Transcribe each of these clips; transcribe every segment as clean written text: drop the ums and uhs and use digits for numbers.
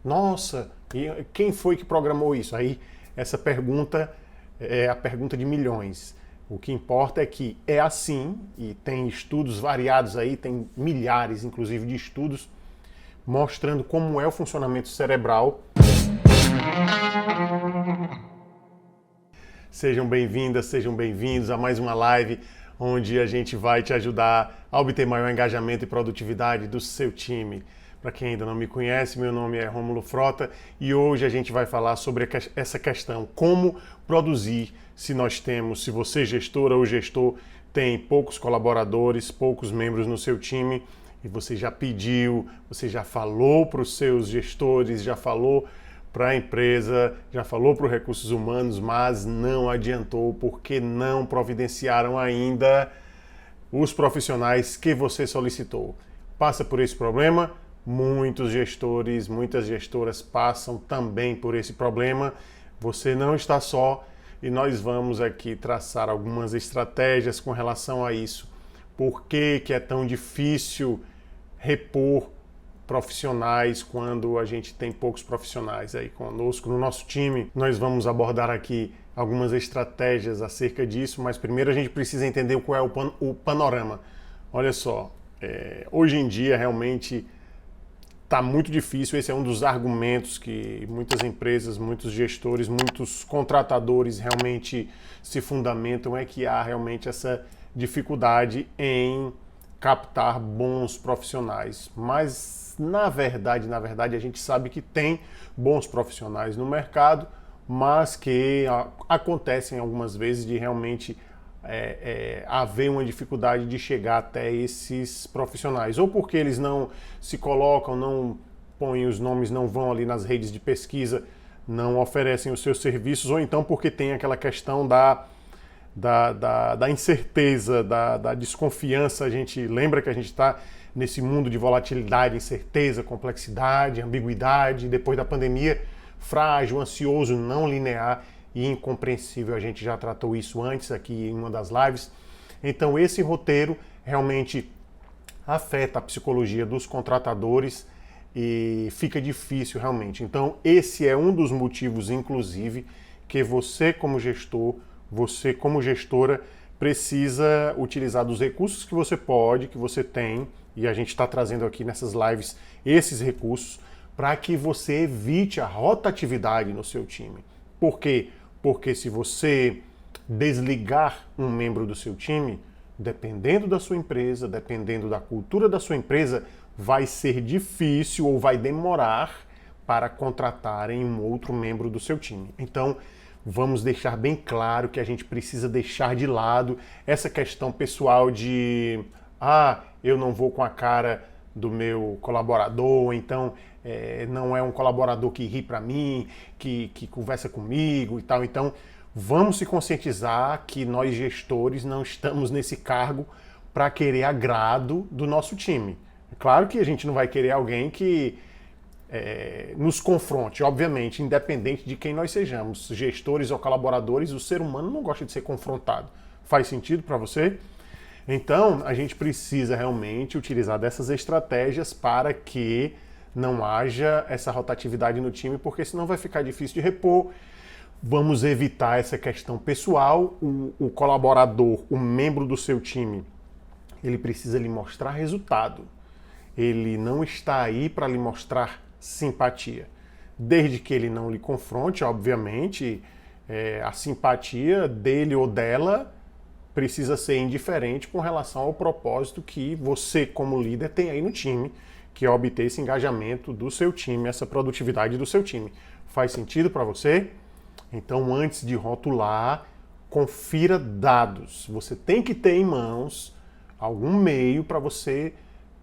Nossa, e quem foi que programou isso? Aí essa pergunta é a pergunta de milhões. O que importa é que é assim, e tem estudos variados aí, tem milhares, inclusive, de estudos mostrando como é o funcionamento cerebral. Sejam bem-vindas, sejam bem-vindos a mais uma live onde a gente vai te ajudar a obter maior engajamento e produtividade do seu time. Para quem ainda não me conhece, meu nome é Rômulo Frota e hoje a gente vai falar sobre essa questão, como produzir se você gestora ou gestor tem poucos colaboradores, poucos membros no seu time e você já pediu, você já falou para os seus gestores, já falou para a empresa, já falou para os recursos humanos, mas não adiantou porque não providenciaram ainda os profissionais que você solicitou. Passa por esse problema? Muitos gestores, muitas gestoras passam também por esse problema. Você não está só e nós vamos aqui traçar algumas estratégias com relação a isso. Por que é tão difícil repor profissionais quando a gente tem poucos profissionais aí conosco no nosso time? Nós vamos abordar aqui algumas estratégias acerca disso, mas primeiro a gente precisa entender qual é o panorama. Olha só, hoje em dia realmente está muito difícil, esse é um dos argumentos que muitas empresas, muitos gestores, muitos contratadores realmente se fundamentam, é que há realmente essa dificuldade em captar bons profissionais. Mas na verdade a gente sabe que tem bons profissionais no mercado, mas que acontecem algumas vezes de realmente haver uma dificuldade de chegar até esses profissionais, ou porque eles não se colocam, não põem os nomes, não vão ali nas redes de pesquisa, não oferecem os seus serviços, ou então porque tem aquela questão da incerteza, da desconfiança. A gente lembra que a gente está nesse mundo de volatilidade, incerteza, complexidade, ambiguidade, depois da pandemia, frágil, ansioso, não linear e incompreensível. A gente já tratou isso antes aqui em uma das lives. Então esse roteiro realmente afeta a psicologia dos contratadores e fica difícil realmente. Então esse é um dos motivos, inclusive, que você como gestor, você como gestora, precisa utilizar dos recursos que você pode, que você tem, e a gente está trazendo aqui nessas lives esses recursos para que você evite a rotatividade no seu time. Por quê? Porque se você desligar um membro do seu time, dependendo da sua empresa, dependendo da cultura da sua empresa, vai ser difícil ou vai demorar para contratarem um outro membro do seu time. Então, vamos deixar bem claro que a gente precisa deixar de lado essa questão pessoal de eu não vou com a cara do meu colaborador, então não é um colaborador que ri para mim, que conversa comigo e tal. Então, vamos se conscientizar que nós gestores não estamos nesse cargo para querer agrado do nosso time. É claro que a gente não vai querer alguém que nos confronte, obviamente, independente de quem nós sejamos, gestores ou colaboradores, o ser humano não gosta de ser confrontado. Faz sentido para você? Então, a gente precisa realmente utilizar dessas estratégias para que não haja essa rotatividade no time, porque senão vai ficar difícil de repor. Vamos evitar essa questão pessoal. O colaborador, o membro do seu time, ele precisa lhe mostrar resultado. Ele não está aí para lhe mostrar simpatia. Desde que ele não lhe confronte, obviamente, a simpatia dele ou dela precisa ser indiferente com relação ao propósito que você, como líder, tem aí no time, que é obter esse engajamento do seu time, essa produtividade do seu time. Faz sentido para você? Então, antes de rotular, confira dados. Você tem que ter em mãos algum meio para você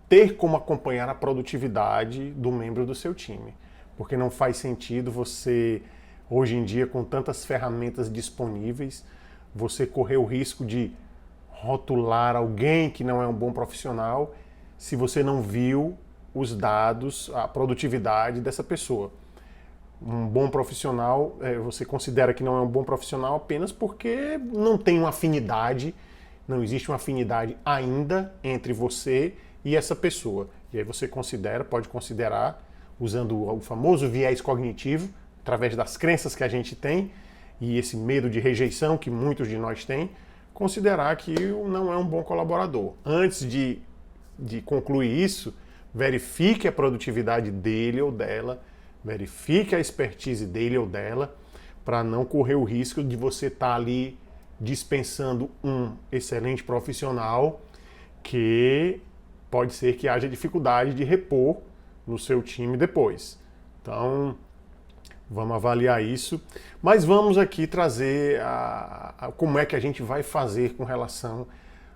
ter como acompanhar a produtividade do membro do seu time. Porque não faz sentido você, hoje em dia, com tantas ferramentas disponíveis, você correr o risco de rotular alguém que não é um bom profissional se você não viu os dados, a produtividade dessa pessoa. Um bom profissional, você considera que não é um bom profissional apenas porque não tem uma afinidade, não existe uma afinidade ainda entre você e essa pessoa. E aí você pode considerar usando o famoso viés cognitivo, através das crenças que a gente tem e esse medo de rejeição que muitos de nós têm, considerar que não é um bom colaborador. Antes de concluir isso, verifique a produtividade dele ou dela, verifique a expertise dele ou dela, para não correr o risco de você estar ali dispensando um excelente profissional que pode ser que haja dificuldade de repor no seu time depois. Então, vamos avaliar isso. Mas vamos aqui trazer como é que a gente vai fazer com relação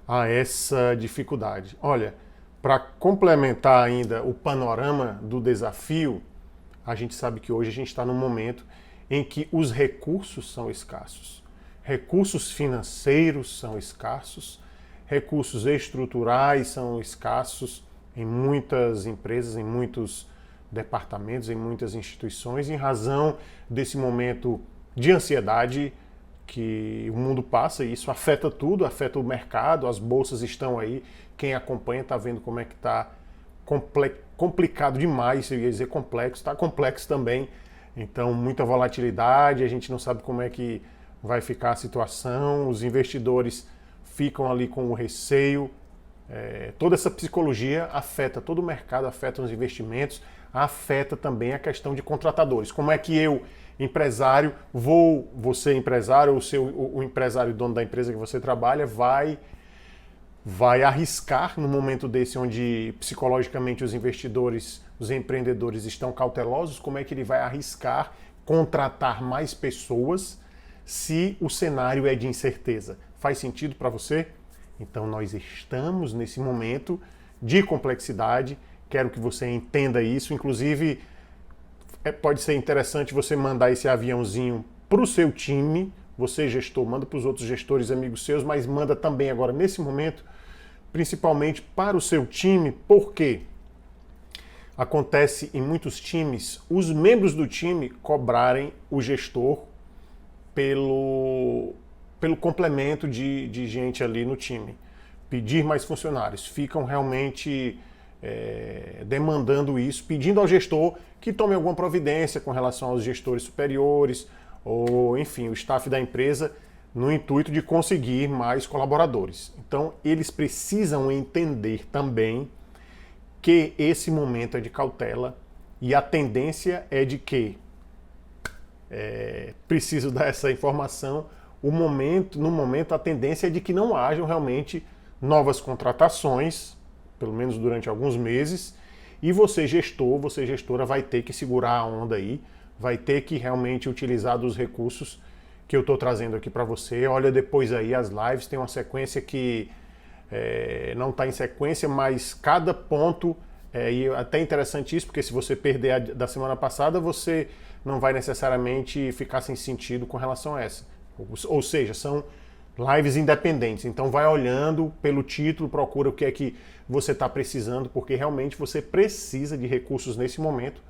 a essa dificuldade. Olha, para complementar ainda o panorama do desafio, a gente sabe que hoje a gente está num momento em que os recursos são escassos. Recursos financeiros são escassos, recursos estruturais são escassos em muitas empresas, em muitos departamentos, em muitas instituições, em razão desse momento de ansiedade que o mundo passa, e isso afeta tudo, afeta o mercado, as bolsas estão aí, quem acompanha está vendo como é que está complicado demais, eu ia dizer complexo, está complexo também, então muita volatilidade, a gente não sabe como é que vai ficar a situação, os investidores ficam ali com o receio, toda essa psicologia afeta todo o mercado, afeta os investimentos, afeta também a questão de contratadores. Como é que eu, empresário, você empresário, o empresário dono da empresa que você trabalha, vai arriscar no momento desse onde psicologicamente os investidores, os empreendedores estão cautelosos, como é que ele vai arriscar contratar mais pessoas se o cenário é de incerteza? Faz sentido para você? Então nós estamos nesse momento de complexidade, quero que você entenda isso, inclusive pode ser interessante você mandar esse aviãozinho para o seu time, você gestor, manda para os outros gestores, amigos seus, mas manda também agora nesse momento, principalmente para o seu time, porque acontece em muitos times, os membros do time cobrarem o gestor pelo complemento de gente ali no time, pedir mais funcionários, ficam realmente demandando isso, pedindo ao gestor que tome alguma providência com relação aos gestores superiores, ou enfim, o staff da empresa, no intuito de conseguir mais colaboradores. Então, eles precisam entender também que esse momento é de cautela e a tendência é de que, preciso dar essa informação, no momento a tendência é de que não hajam realmente novas contratações, pelo menos durante alguns meses, e você gestor, você gestora vai ter que segurar a onda aí, vai ter que realmente utilizar dos recursos que eu estou trazendo aqui para você. Olha depois aí as lives, tem uma sequência que não está em sequência, mas cada ponto, e é até interessante isso, porque se você perder a da semana passada, você não vai necessariamente ficar sem sentido com relação a essa. Ou seja, são lives independentes, então vai olhando pelo título, procura o que é que você está precisando, porque realmente você precisa de recursos nesse momento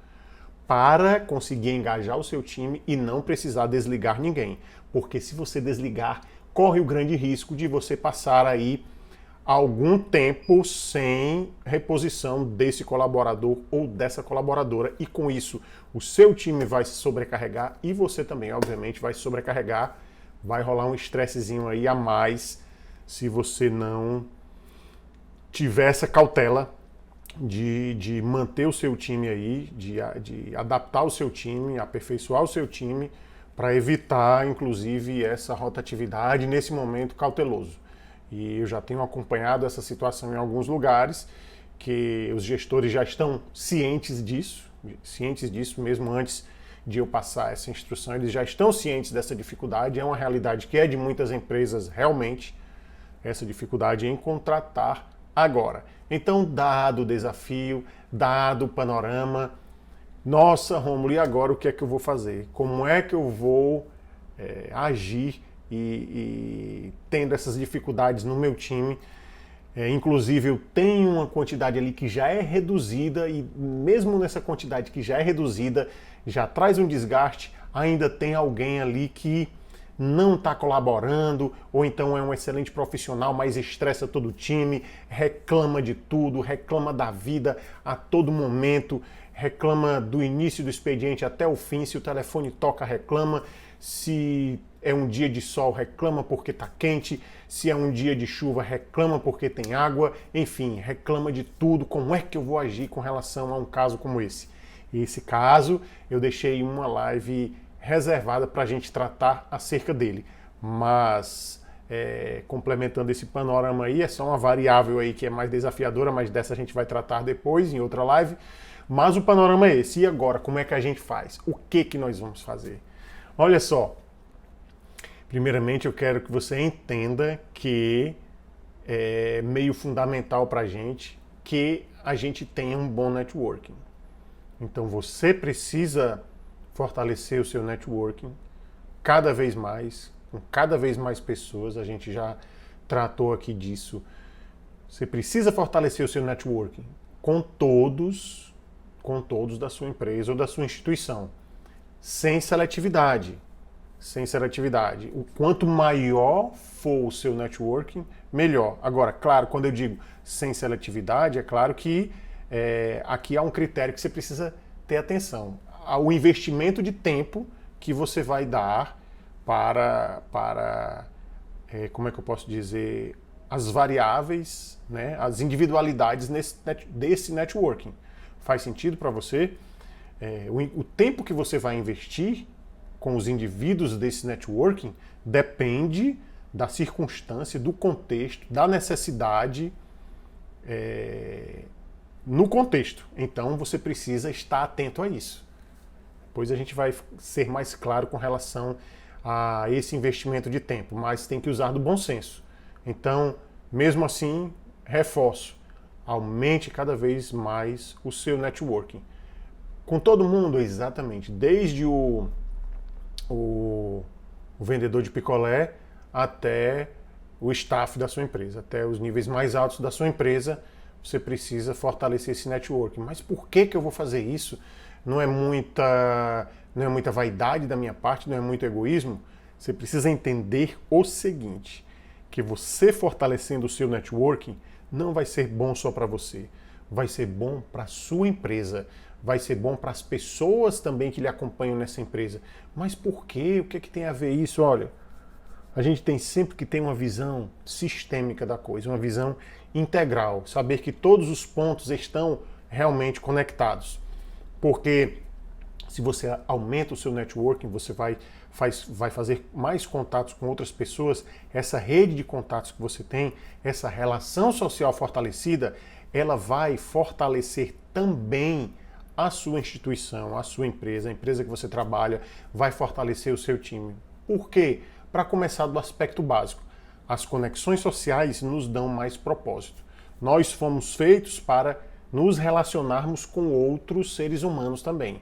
para conseguir engajar o seu time e não precisar desligar ninguém. Porque se você desligar, corre o grande risco de você passar aí algum tempo sem reposição desse colaborador ou dessa colaboradora, e com isso o seu time vai se sobrecarregar e você também, obviamente, vai se sobrecarregar. Vai rolar um estressezinho aí a mais se você não tiver essa cautela de manter o seu time aí, de adaptar o seu time, aperfeiçoar o seu time, para evitar, inclusive, essa rotatividade nesse momento cauteloso. E eu já tenho acompanhado essa situação em alguns lugares, que os gestores já estão cientes disso mesmo antes de eu passar essa instrução, eles já estão cientes dessa dificuldade, é uma realidade que é de muitas empresas realmente, essa dificuldade em contratar agora. Então, dado o desafio, dado o panorama, nossa, Rômulo, e agora o que é que eu vou fazer? Como é que eu vou agir e tendo essas dificuldades no meu time? Inclusive, eu tenho uma quantidade ali que já é reduzida e mesmo nessa quantidade que já é reduzida, já traz um desgaste, ainda tem alguém ali que não está colaborando, ou então é um excelente profissional, mas estressa todo o time, reclama de tudo, reclama da vida a todo momento, reclama do início do expediente até o fim, se o telefone toca, reclama, se é um dia de sol, reclama porque está quente, se é um dia de chuva, reclama porque tem água, enfim, reclama de tudo. Como é que eu vou agir com relação a um caso como esse? Esse caso, eu deixei uma live reservada para a gente tratar acerca dele, mas complementando esse panorama aí, é só uma variável aí que é mais desafiadora, mas dessa a gente vai tratar depois em outra live. Mas o panorama é esse. E agora, como é que a gente faz? O que nós vamos fazer? Olha só, primeiramente eu quero que você entenda que é meio fundamental para a gente que a gente tenha um bom networking. Então você precisa fortalecer o seu networking cada vez mais, com cada vez mais pessoas. A gente já tratou aqui disso. Você precisa fortalecer o seu networking com todos da sua empresa ou da sua instituição, sem seletividade. Sem seletividade. O quanto maior for o seu networking, melhor. Agora, claro, quando eu digo sem seletividade, é claro que aqui há um critério que você precisa ter atenção. O investimento de tempo que você vai dar para como é que eu posso dizer, as variáveis, né, as individualidades desse networking. Faz sentido para você? O tempo que você vai investir com os indivíduos desse networking depende da circunstância, do contexto, da necessidade no contexto. Então você precisa estar atento a isso. Depois a gente vai ser mais claro com relação a esse investimento de tempo, mas tem que usar do bom senso. Então, mesmo assim, reforço, aumente cada vez mais o seu networking. Com todo mundo, exatamente, desde o vendedor de picolé até o staff da sua empresa, até os níveis mais altos da sua empresa, você precisa fortalecer esse networking. Mas por que eu vou fazer isso? Não é muita vaidade da minha parte, não é muito egoísmo. Você precisa entender o seguinte, que você fortalecendo o seu networking não vai ser bom só para você, vai ser bom para a sua empresa, vai ser bom para as pessoas também que lhe acompanham nessa empresa. Mas por quê? O que é que tem a ver isso? Olha, a gente tem sempre que ter uma visão sistêmica da coisa, uma visão integral, saber que todos os pontos estão realmente conectados. Porque se você aumenta o seu networking, você vai fazer mais contatos com outras pessoas, essa rede de contatos que você tem, essa relação social fortalecida, ela vai fortalecer também a sua instituição, a sua empresa, a empresa que você trabalha, vai fortalecer o seu time. Por quê? Para começar do aspecto básico. As conexões sociais nos dão mais propósito. Nós fomos feitos para nos relacionarmos com outros seres humanos também.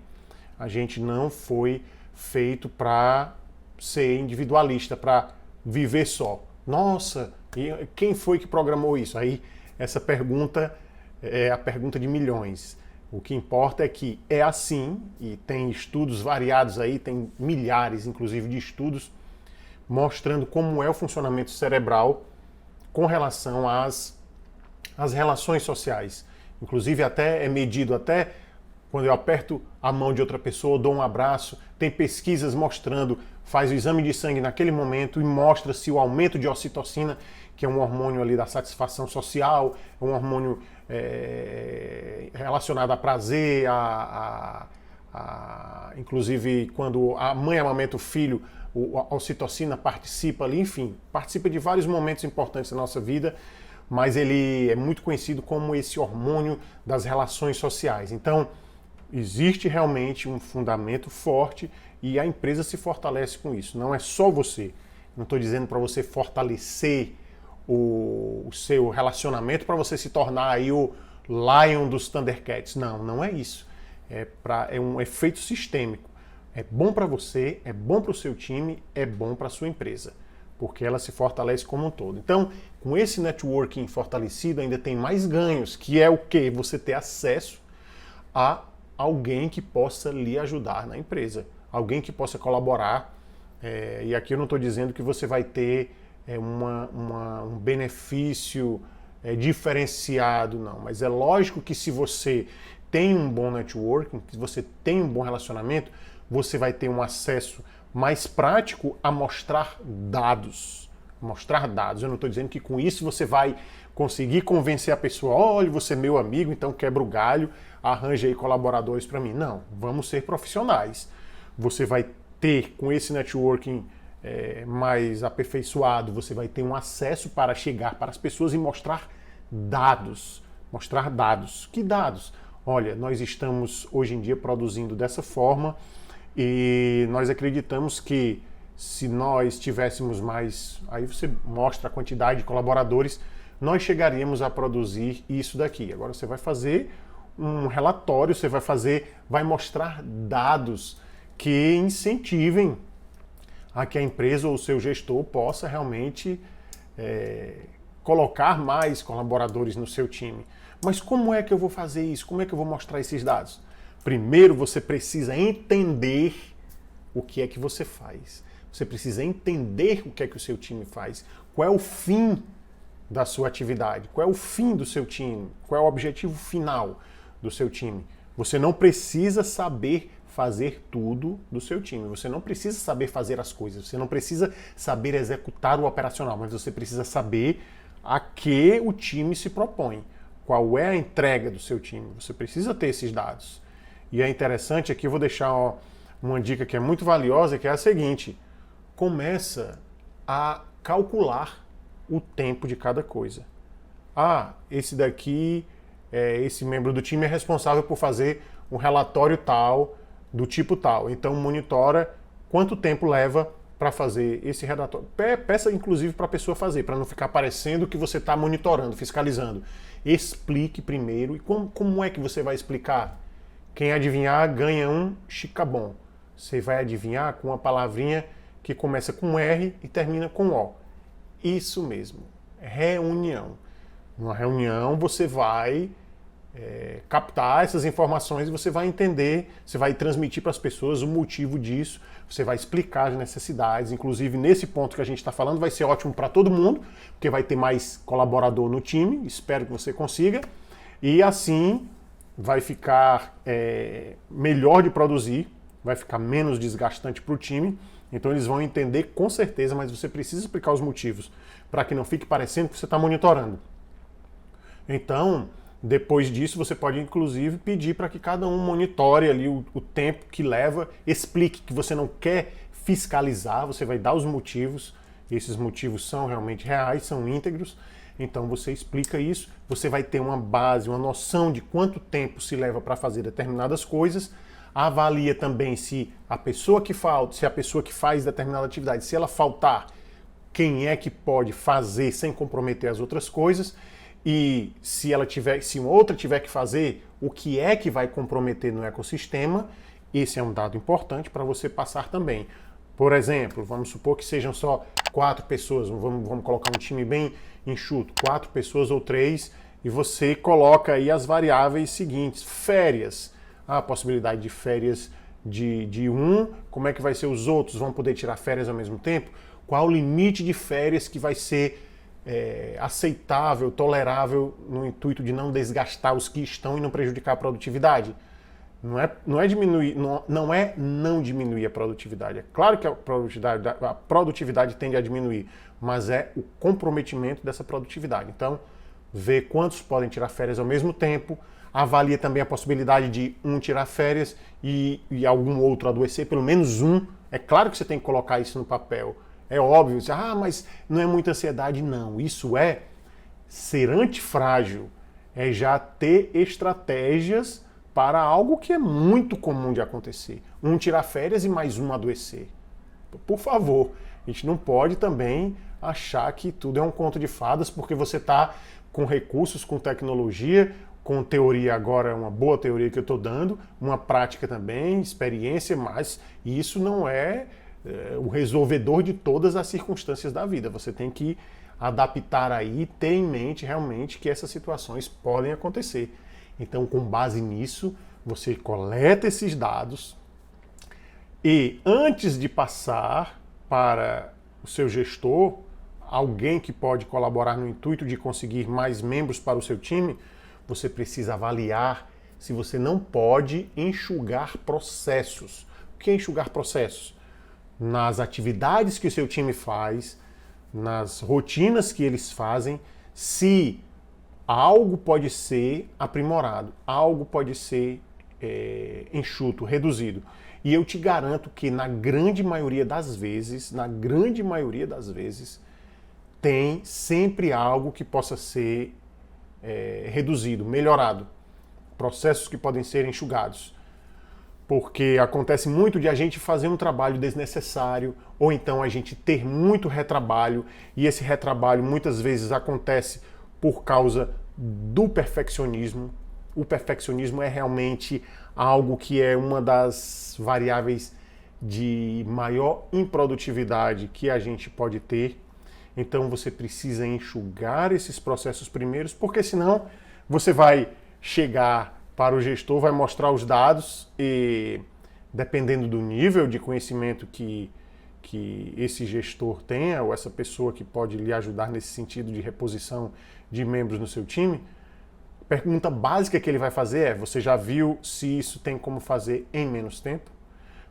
A gente não foi feito para ser individualista, para viver só. Nossa, e quem foi que programou isso? Aí essa pergunta é a pergunta de milhões. O que importa é que é assim, e tem estudos variados aí, tem milhares, inclusive, de estudos mostrando como é o funcionamento cerebral com relação às relações sociais. Inclusive até é medido até quando eu aperto a mão de outra pessoa, dou um abraço, tem pesquisas mostrando, faz o exame de sangue naquele momento e mostra-se o aumento de ocitocina, que é um hormônio ali da satisfação social, é um hormônio relacionado a prazer, inclusive quando a mãe amamenta o filho, a ocitocina participa ali, enfim, participa de vários momentos importantes da nossa vida, mas ele é muito conhecido como esse hormônio das relações sociais. Então, existe realmente um fundamento forte e a empresa se fortalece com isso. Não é só você. Não estou dizendo para você fortalecer o seu relacionamento para você se tornar aí o Lion dos Thundercats. Não, não é isso. É um efeito sistêmico. É bom para você, é bom para o seu time, é bom para a sua empresa, porque ela se fortalece como um todo. Então, com esse networking fortalecido, ainda tem mais ganhos, que é o quê? Você ter acesso a alguém que possa lhe ajudar na empresa, alguém que possa colaborar. E aqui eu não estou dizendo que você vai ter um benefício diferenciado, não. Mas é lógico que se você tem um bom networking, que você tem um bom relacionamento, você vai ter um acesso mais prático a mostrar dados. Mostrar dados. Eu não estou dizendo que com isso você vai conseguir convencer a pessoa, olha, você é meu amigo, então quebra o galho, arranja aí colaboradores para mim. Não, vamos ser profissionais. Você vai ter, com esse networking mais aperfeiçoado, você vai ter um acesso para chegar para as pessoas e mostrar dados. Mostrar dados. Que dados? Olha, nós estamos hoje em dia produzindo dessa forma e nós acreditamos que se nós tivéssemos mais, aí você mostra a quantidade de colaboradores, nós chegaríamos a produzir isso daqui. Agora você vai fazer um relatório, você vai mostrar dados que incentivem a que a empresa ou o seu gestor possa realmente colocar mais colaboradores no seu time. Mas como é que eu vou fazer isso? Como é que eu vou mostrar esses dados? Primeiro, você precisa entender o que é que você faz. Você precisa entender o que é que o seu time faz. Qual é o fim da sua atividade? Qual é o fim do seu time? Qual é o objetivo final do seu time? Você não precisa saber fazer tudo do seu time. Você não precisa saber fazer as coisas. Você não precisa saber executar o operacional, mas você precisa saber a que o time se propõe. Qual é a entrega do seu time? Você precisa ter esses dados. E é interessante, aqui eu vou deixar uma dica que é muito valiosa, que é a seguinte: começa a calcular o tempo de cada coisa. Ah, esse membro do time é responsável por fazer um relatório tal, do tipo tal. Então monitora quanto tempo leva para fazer esse relatório. Peça inclusive para a pessoa fazer, para não ficar parecendo que você está monitorando, fiscalizando. Explique primeiro. E como é que você vai explicar? Quem adivinhar ganha um chicabom. Você vai adivinhar com uma palavrinha que começa com R e termina com O. Isso mesmo, reunião. Numa reunião você vai captar essas informações e você vai entender, você vai transmitir para as pessoas o motivo disso, você vai explicar as necessidades, inclusive nesse ponto que a gente está falando vai ser ótimo para todo mundo, porque vai ter mais colaborador no time, espero que você consiga, e assim vai ficar melhor de produzir, vai ficar menos desgastante para o time. Então eles vão entender com certeza, mas você precisa explicar os motivos para que não fique parecendo que você está monitorando. Então, depois disso, você pode inclusive pedir para que cada um monitore ali o tempo que leva, explique que você não quer fiscalizar, você vai dar os motivos, esses motivos são realmente reais, são íntegros, então você explica isso, você vai ter uma base, uma noção de quanto tempo se leva para fazer determinadas coisas. Avalia também se a pessoa que falta, se a pessoa que faz determinada atividade, se ela faltar, quem é que pode fazer sem comprometer as outras coisas, e se uma outra tiver que fazer, o que é que vai comprometer no ecossistema. Esse é um dado importante para você passar também. Por exemplo, vamos supor que sejam só 4 pessoas, vamos colocar um time bem enxuto, 4 pessoas ou 3, e você coloca aí as variáveis seguintes: férias. A possibilidade de férias de um, como é que vai ser os outros? Vão poder tirar férias ao mesmo tempo? Qual o limite de férias que vai ser aceitável, tolerável, no intuito de não desgastar os que estão e não prejudicar a produtividade? Não é não diminuir a produtividade. É claro que a produtividade tende a diminuir, mas é o comprometimento dessa produtividade. Então, ver quantos podem tirar férias ao mesmo tempo. Avalia também a possibilidade de um tirar férias e algum outro adoecer, pelo menos um. É claro que você tem que colocar isso no papel. É óbvio, mas não é muita ansiedade. Não, isso é ser antifrágil. É já ter estratégias para algo que é muito comum de acontecer. Um tirar férias e mais um adoecer. Por favor, a gente não pode também achar que tudo é um conto de fadas, porque você está com recursos, com tecnologia, com teoria agora, uma boa teoria que eu estou dando, uma prática também, experiência, mas isso não é o resolvedor de todas as circunstâncias da vida. Você tem que adaptar aí, ter em mente realmente que essas situações podem acontecer. Então, com base nisso, você coleta esses dados e, antes de passar para o seu gestor, alguém que pode colaborar no intuito de conseguir mais membros para o seu time, você precisa avaliar se você não pode enxugar processos. O que é enxugar processos? Nas atividades que o seu time faz, nas rotinas que eles fazem, se algo pode ser aprimorado, algo pode ser enxuto, reduzido. E eu te garanto que na grande maioria das vezes, tem sempre algo que possa ser reduzido, melhorado. Processos que podem ser enxugados. Porque acontece muito de a gente fazer um trabalho desnecessário, ou então a gente ter muito retrabalho, e esse retrabalho muitas vezes acontece por causa do perfeccionismo. O perfeccionismo é realmente algo que é uma das variáveis de maior improdutividade que a gente pode ter. Então você precisa enxugar esses processos primeiros, porque senão você vai chegar para o gestor, vai mostrar os dados e, dependendo do nível de conhecimento que esse gestor tenha, ou essa pessoa que pode lhe ajudar nesse sentido de reposição de membros no seu time, a pergunta básica que ele vai fazer é: você já viu se isso tem como fazer em menos tempo?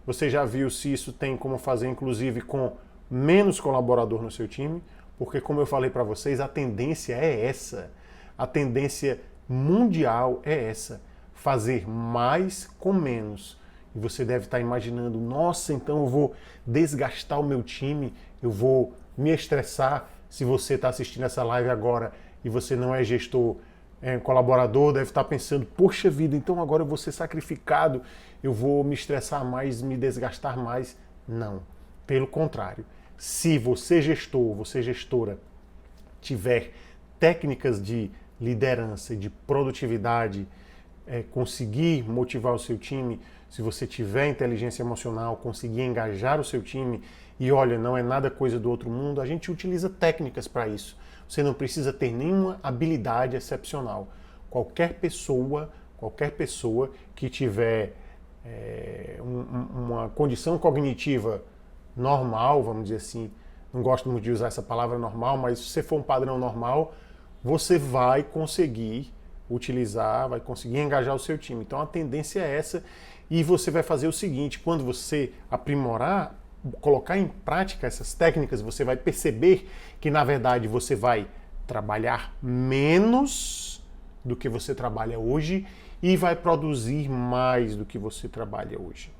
Você já viu se isso tem como fazer, inclusive, com menos colaborador no seu time? Porque, como eu falei para vocês, a tendência é essa. A tendência mundial é essa. Fazer mais com menos. E você deve estar imaginando: nossa, então eu vou desgastar o meu time, eu vou me estressar. Se você está assistindo essa live agora e você não é gestor, colaborador, deve estar pensando: poxa vida, então agora eu vou ser sacrificado, eu vou me estressar mais, me desgastar mais. Não, pelo contrário. Se você gestor, você gestora, tiver técnicas de liderança e de produtividade, conseguir motivar o seu time, se você tiver inteligência emocional, conseguir engajar o seu time, e olha, não é nada coisa do outro mundo, a gente utiliza técnicas para isso. Você não precisa ter nenhuma habilidade excepcional. Qualquer pessoa que tiver uma condição cognitiva normal, vamos dizer assim, não gosto muito de usar essa palavra normal, mas se você for um padrão normal, você vai conseguir utilizar, vai conseguir engajar o seu time. Então a tendência é essa, e você vai fazer o seguinte: quando você aprimorar, colocar em prática essas técnicas, você vai perceber que, na verdade, você vai trabalhar menos do que você trabalha hoje e vai produzir mais do que você trabalha hoje.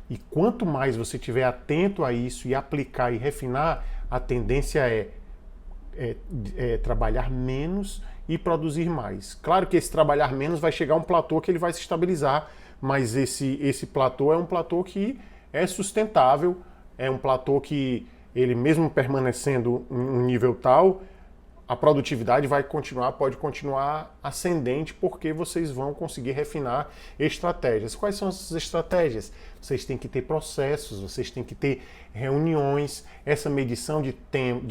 E quanto mais você estiver atento a isso e aplicar e refinar, a tendência é trabalhar menos e produzir mais. Claro que esse trabalhar menos vai chegar a um platô que ele vai se estabilizar, mas esse platô é um platô que é sustentável, é um platô que ele mesmo permanecendo em um nível tal, a produtividade pode continuar ascendente, porque vocês vão conseguir refinar estratégias. Quais são essas estratégias? Vocês têm que ter processos, vocês têm que ter reuniões, essa medição de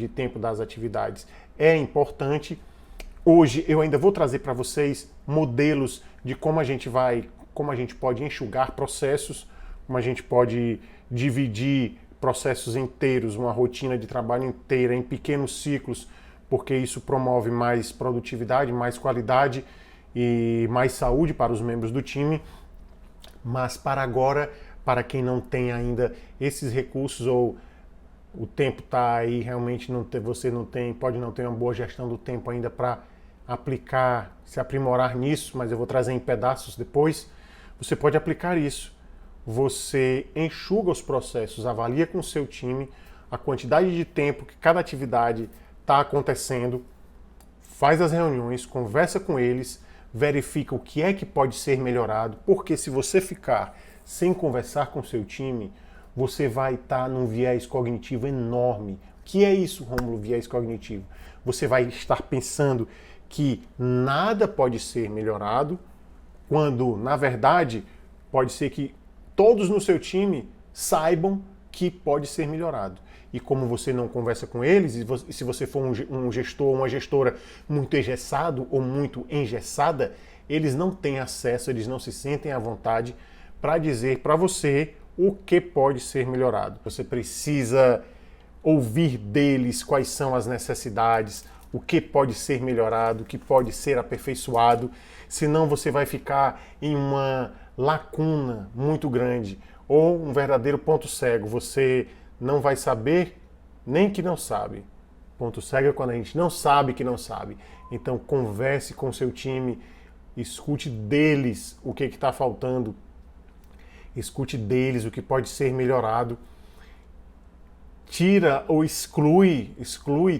tempo das atividades é importante. Hoje eu ainda vou trazer para vocês modelos de como a gente pode enxugar processos, como a gente pode dividir processos inteiros, uma rotina de trabalho inteira em pequenos ciclos, porque isso promove mais produtividade, mais qualidade e mais saúde para os membros do time. Mas para agora, para quem não tem ainda esses recursos, ou o tempo está aí, realmente você pode não ter uma boa gestão do tempo ainda para aplicar, se aprimorar nisso, mas eu vou trazer em pedaços depois, você pode aplicar isso. Você enxuga os processos, avalia com o seu time a quantidade de tempo que cada atividade está acontecendo, faz as reuniões, conversa com eles, verifica o que é que pode ser melhorado, porque se você ficar sem conversar com o seu time, você vai estar num viés cognitivo enorme. O que é isso, Rômulo, viés cognitivo? Você vai estar pensando que nada pode ser melhorado, quando, na verdade, pode ser que todos no seu time saibam que pode ser melhorado. E como você não conversa com eles, e se você for um gestor ou uma gestora muito engessado ou muito engessada, eles não têm acesso, eles não se sentem à vontade para dizer para você o que pode ser melhorado. Você precisa ouvir deles quais são as necessidades, o que pode ser melhorado, o que pode ser aperfeiçoado, senão você vai ficar em uma lacuna muito grande ou um verdadeiro ponto cego. Você não vai saber nem que não sabe. Ponto cego é quando a gente não sabe que não sabe. Então converse com o seu time, escute deles o que está faltando, escute deles o que pode ser melhorado. Tira ou exclui,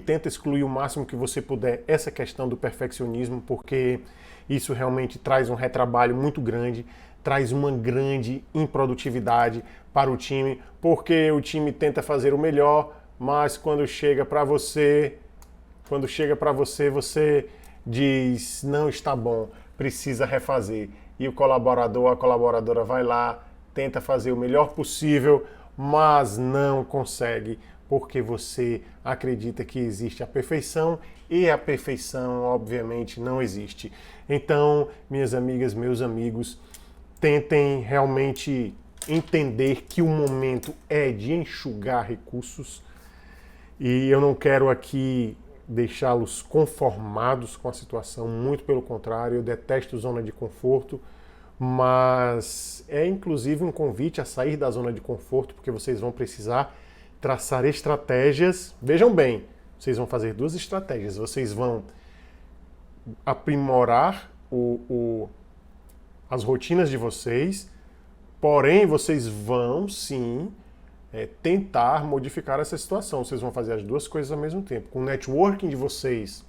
tenta excluir o máximo que você puder essa questão do perfeccionismo, porque isso realmente traz um retrabalho muito grande, traz uma grande improdutividade para o time, porque o time tenta fazer o melhor, mas quando chega para você, você diz, não está bom, precisa refazer. E o colaborador, a colaboradora vai lá, tenta fazer o melhor possível, mas não consegue, porque você acredita que existe a perfeição e a perfeição, obviamente, não existe. Então, minhas amigas, meus amigos, tentem realmente entender que o momento é de enxugar recursos e eu não quero aqui deixá-los conformados com a situação, muito pelo contrário, eu detesto zona de conforto, mas é inclusive um convite a sair da zona de conforto, porque vocês vão precisar traçar estratégias. Vejam bem, vocês vão fazer duas estratégias. Vocês vão aprimorar as rotinas de vocês, porém vocês vão sim tentar modificar essa situação. Vocês vão fazer as duas coisas ao mesmo tempo. Com o networking de vocês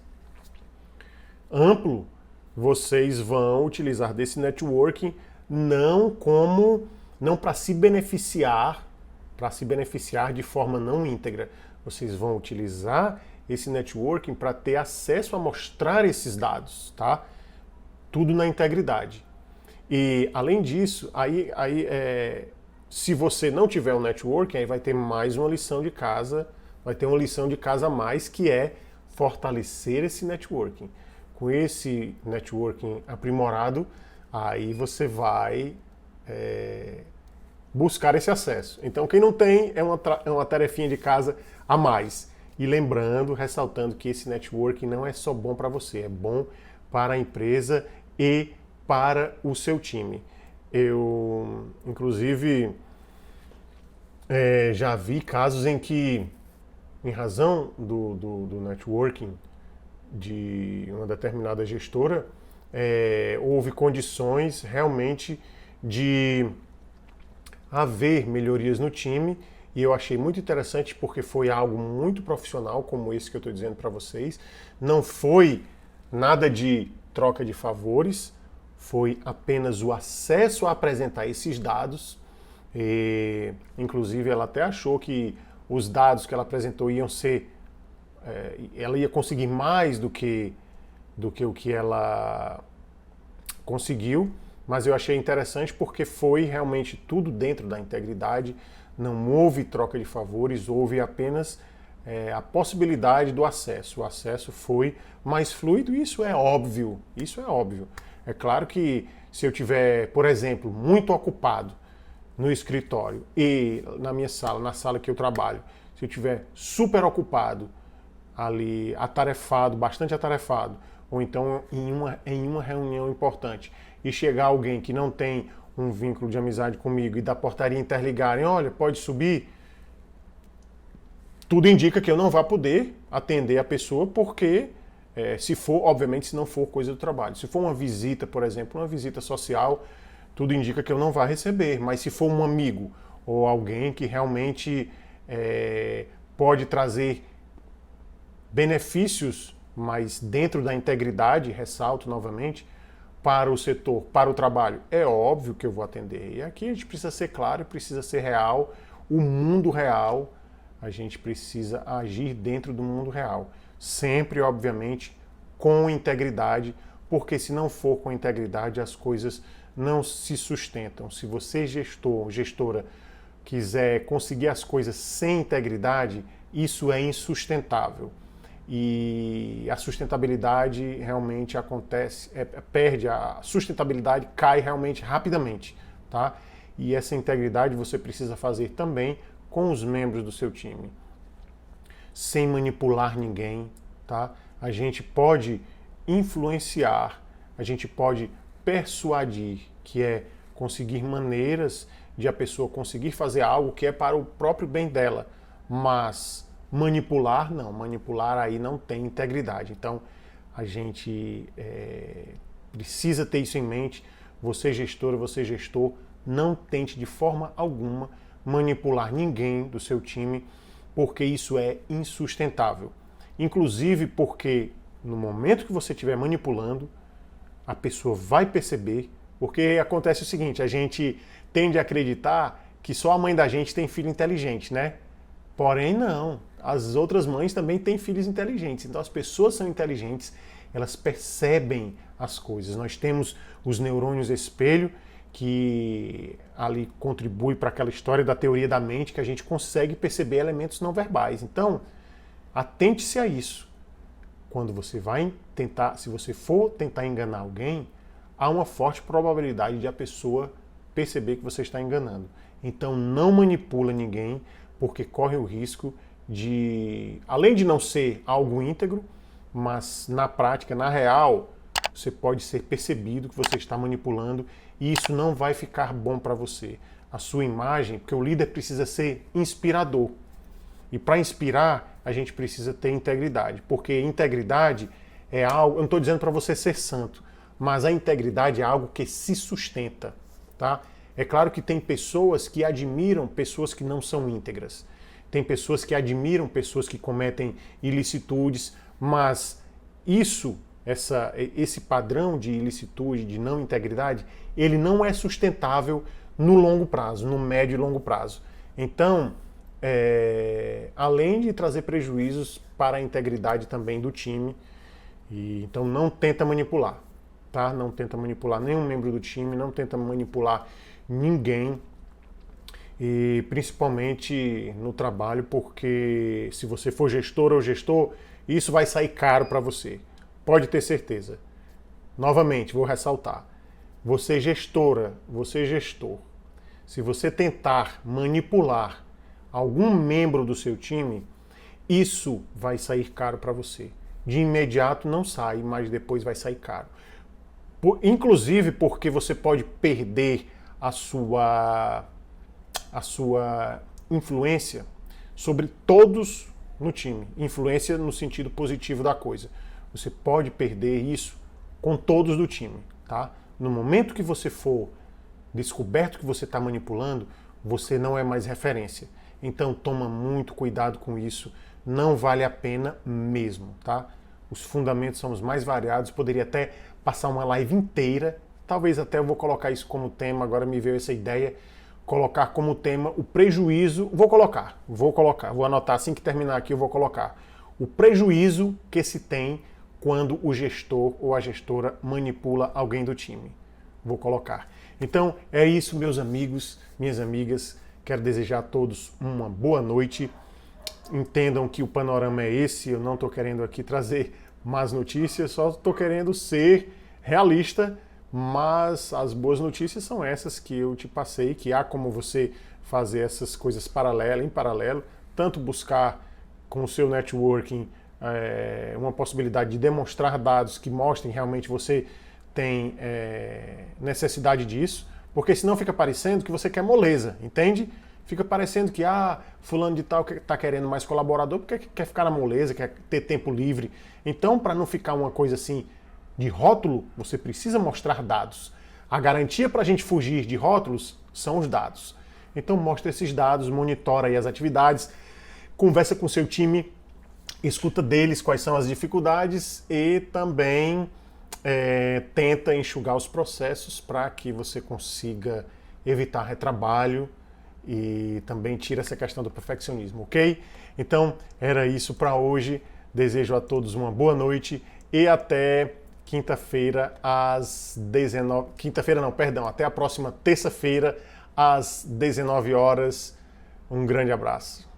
amplo, vocês vão utilizar desse networking não para se beneficiar de forma não íntegra. Vocês vão utilizar esse networking para ter acesso a mostrar esses dados, tá? Tudo na integridade. E além disso, se você não tiver um networking, aí vai ter mais uma lição de casa, vai ter uma lição de casa a mais, que é fortalecer esse networking. Com esse networking aprimorado, aí você vai buscar esse acesso. Então, quem não tem é uma tarefinha de casa a mais. E lembrando, ressaltando que esse networking não é só bom para você, é bom para a empresa e para o seu time. Eu, inclusive, já vi casos em que, em razão do networking de uma determinada gestora, houve condições realmente de haver melhorias no time, e eu achei muito interessante porque foi algo muito profissional, como esse que eu estou dizendo para vocês. Não foi nada de troca de favores, foi apenas o acesso a apresentar esses dados. E, inclusive, ela até achou que os dados que ela apresentou iam ser... ela ia conseguir mais do que o que ela conseguiu, mas eu achei interessante porque foi realmente tudo dentro da integridade, não houve troca de favores, houve apenas a possibilidade do acesso. O acesso foi mais fluido e isso é óbvio, É claro que se eu tiver, por exemplo, muito ocupado no escritório e na minha sala, na sala que eu trabalho, se eu tiver super ocupado ali, atarefado, bastante atarefado, ou então em uma reunião importante, e chegar alguém que não tem um vínculo de amizade comigo e da portaria interligarem, olha, pode subir, tudo indica que eu não vou poder atender a pessoa, porque se for, obviamente, se não for coisa do trabalho. Se for uma visita, por exemplo, uma visita social, tudo indica que eu não vou receber, mas se for um amigo ou alguém que realmente pode trazer benefícios, mas dentro da integridade, ressalto novamente, para o setor, para o trabalho, é óbvio que eu vou atender. E aqui a gente precisa ser claro, precisa ser real, o mundo real, a gente precisa agir dentro do mundo real. Sempre, obviamente, com integridade, porque se não for com integridade, as coisas não se sustentam. Se você, gestora, quiser conseguir as coisas sem integridade, isso é insustentável. E a sustentabilidade realmente acontece, a sustentabilidade cai realmente rapidamente, tá? E essa integridade você precisa fazer também com os membros do seu time, sem manipular ninguém, tá? a gente pode influenciar, a gente pode persuadir, que é conseguir maneiras de a pessoa conseguir fazer algo que é para o próprio bem dela, mas manipular, não. Manipular aí não tem integridade. Então, a gente precisa ter isso em mente. Você, gestora, você, gestor, não tente de forma alguma manipular ninguém do seu time, porque isso é insustentável. Inclusive porque no momento que você estiver manipulando, a pessoa vai perceber, porque acontece o seguinte, a gente tende a acreditar que só a mãe da gente tem filho inteligente, né? Porém, não. As outras mães também têm filhos inteligentes. Então, as pessoas são inteligentes, elas percebem as coisas. Nós temos os neurônios espelho, que ali contribui para aquela história da teoria da mente, que a gente consegue perceber elementos não verbais. Então, atente-se a isso. Quando você vai tentar, se você for tentar enganar alguém, há uma forte probabilidade de a pessoa perceber que você está enganando. Então, não manipula ninguém, porque corre o risco de, além de não ser algo íntegro, mas na prática, na real, você pode ser percebido que você está manipulando e isso não vai ficar bom para você. A sua imagem, porque o líder precisa ser inspirador. E para inspirar, a gente precisa ter integridade, porque integridade é algo, eu não estou dizendo para você ser santo, mas a integridade é algo que se sustenta, tá? É claro que tem pessoas que admiram pessoas que não são íntegras. Tem pessoas que admiram pessoas que cometem ilicitudes, mas esse padrão de ilicitude, de não integridade, ele não é sustentável no longo prazo, no médio e longo prazo. Então, além de trazer prejuízos para a integridade também do time, então não tenta manipular, tá? Não tenta manipular nenhum membro do time, não tenta manipular ninguém, e principalmente no trabalho, porque se você for gestor ou gestor, isso vai sair caro para você. Pode ter certeza. Novamente, vou ressaltar. Você gestora, você gestor. Se você tentar manipular algum membro do seu time, isso vai sair caro para você. De imediato não sai, mas depois vai sair caro. Inclusive porque você pode perder a sua influência sobre todos no time. Influência no sentido positivo da coisa. Você pode perder isso com todos do time, tá? No momento que você for descoberto que você está manipulando, você não é mais referência. Então toma muito cuidado com isso, não vale a pena mesmo, tá? Os fundamentos são os mais variados, poderia até passar uma live inteira, talvez até eu vou colocar isso como tema, agora me veio essa ideia, colocar como tema o prejuízo, vou anotar assim que terminar aqui, eu vou colocar o prejuízo que se tem quando o gestor ou a gestora manipula alguém do time. Vou colocar. Então, é isso, meus amigos, minhas amigas. Quero desejar a todos uma boa noite. Entendam que o panorama é esse. Eu não estou querendo aqui trazer más notícias, só estou querendo ser realista, mas as boas notícias são essas que eu te passei, que há como você fazer essas coisas em paralelo, tanto buscar com o seu networking uma possibilidade de demonstrar dados que mostrem realmente você tem necessidade disso, porque senão fica parecendo que você quer moleza, entende? Fica parecendo que fulano de tal está querendo mais colaborador porque quer ficar na moleza, quer ter tempo livre. Então, para não ficar uma coisa assim de rótulo, você precisa mostrar dados. A garantia para a gente fugir de rótulos são os dados. Então, mostra esses dados, monitora aí as atividades, conversa com o seu time, escuta deles quais são as dificuldades e também tenta enxugar os processos para que você consiga evitar retrabalho e também tira essa questão do perfeccionismo, ok? Então, era isso para hoje. Desejo a todos uma boa noite e até quinta-feira às 19... até a próxima terça-feira às 19 horas. Um grande abraço.